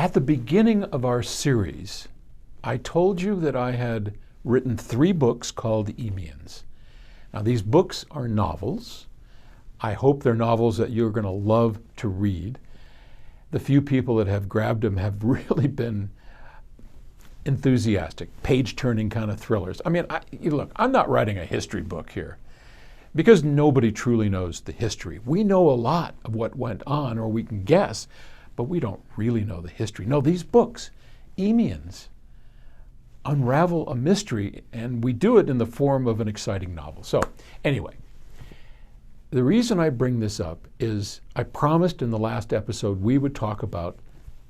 At the beginning of our series, I told you that I had written 3 books called Eemians. Now, these books are novels. I hope they're novels that you're going to love to read. The few people that have grabbed them have really been enthusiastic, page-turning kind of thrillers. I mean, look, I'm not writing a history book here because nobody truly knows the history. We know a lot of what went on, or we can guess, but we don't really know the history. No, these books, Eemians, unravel a mystery, and we do it in the form of an exciting novel. So anyway, the reason I bring this up is I promised in the last episode we would talk about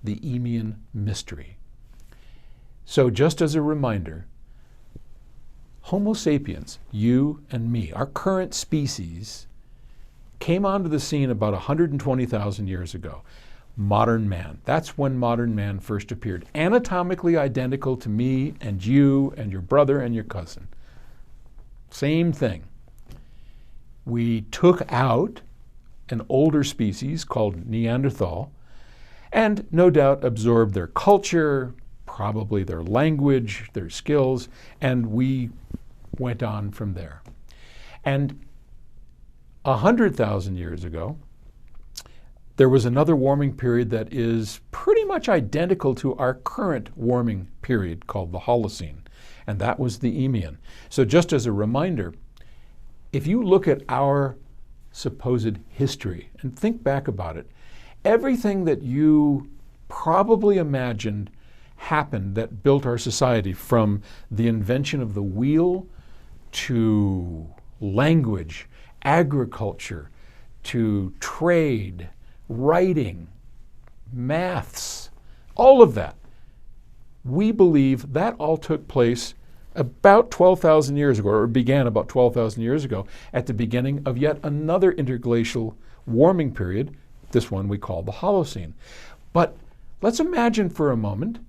the Eemian Mystery. So just as a reminder, Homo sapiens, you and me, our current species, came onto the scene about 120,000 years ago. Modern man. That's when modern man first appeared. Anatomically identical to me and you and your brother and your cousin. Same thing. We took out an older species called Neanderthal and no doubt absorbed their culture, probably their language, their skills, and we went on from there. And 100,000 years ago, there was another warming period that is pretty much identical to our current warming period called the Holocene, and that was the Eemian. So just as a reminder, if you look at our supposed history and think back about it, everything that you probably imagined happened that built our society, from the invention of the wheel to language, agriculture, to trade, writing, maths, all of that. We believe that all took place about 12,000 years ago, or began about 12,000 years ago, at the beginning of yet another interglacial warming period, this one we call the Holocene. But let's imagine for a moment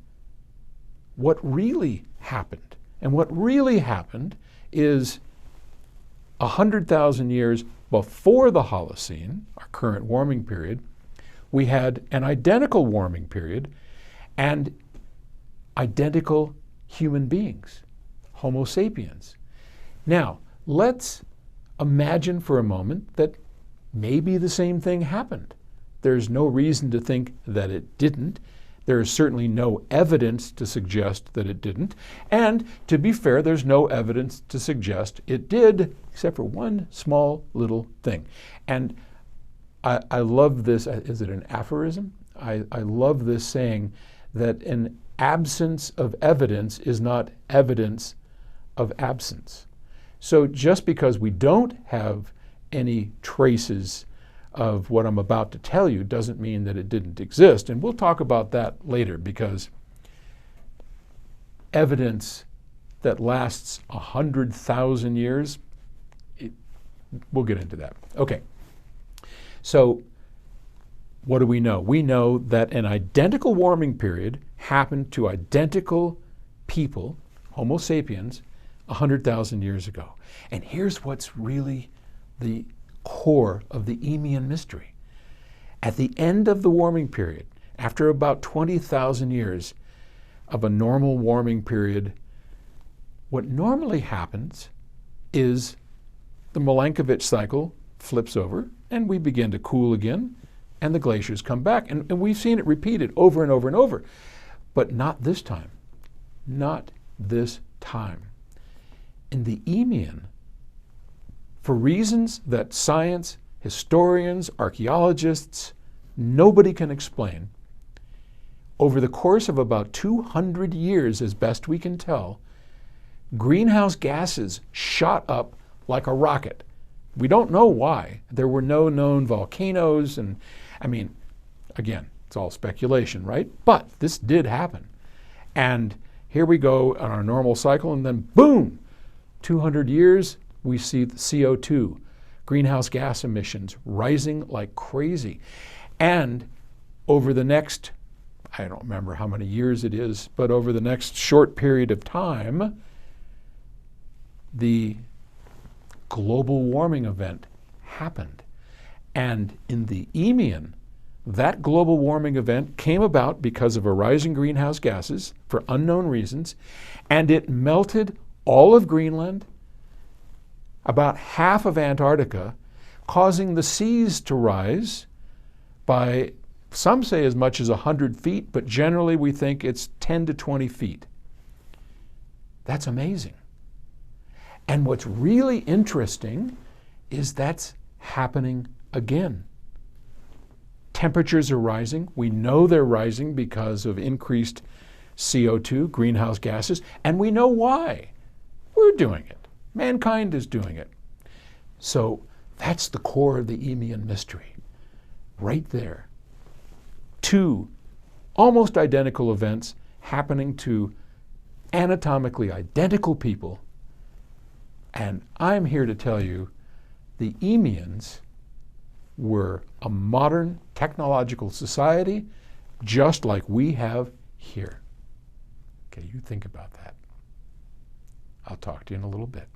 what really happened. And what really happened is 100,000 years before the Holocene, our current warming period, we had an identical warming period and identical human beings, Homo sapiens. Now, let's imagine for a moment that maybe the same thing happened. There's no reason to think that it didn't. There is certainly no evidence to suggest that it didn't. And to be fair, there's no evidence to suggest it did, except for one small little thing. And I love this. Is it an aphorism? I love this saying that an absence of evidence is not evidence of absence. So just because we don't have any traces of what I'm about to tell you doesn't mean that it didn't exist. And we'll talk about that later, because evidence that lasts 100,000 years, we'll get into that. Okay. So what do we know? We know that an identical warming period happened to identical people, Homo sapiens, 100,000 years ago. And here's what's really the core of the Eemian Mystery. At the end of the warming period, after about 20,000 years of a normal warming period, what normally happens is the Milankovitch cycle flips over and we begin to cool again and the glaciers come back. And we've seen it repeated over and over and over. But not this time. Not this time. In the Eemian, for reasons that science, historians, archaeologists, nobody can explain, over the course of about 200 years, as best we can tell, greenhouse gases shot up like a rocket. We don't know why. There were no known volcanoes, and I mean, again, it's all speculation, right? But this did happen. And here we go on our normal cycle, and then boom, 200 years, we see the CO2, greenhouse gas emissions, rising like crazy. And over the next, I don't remember how many years it is, but over the next short period of time, the global warming event happened. And in the Eemian, that global warming event came about because of a rise in greenhouse gases for unknown reasons, and it melted all of Greenland, about half of Antarctica, causing the seas to rise by, some say as much as 100 feet, but generally we think it's 10 to 20 feet. That's amazing. And what's really interesting is that's happening again. Temperatures are rising. We know they're rising because of increased CO2, greenhouse gases, and we know why. We're doing it. Mankind is doing it. So that's the core of the Eemian Mystery, right there. Two almost identical events happening to anatomically identical people, and I'm here to tell you the Eemians were a modern technological society just like we have here. Okay, you think about that. I'll talk to you in a little bit.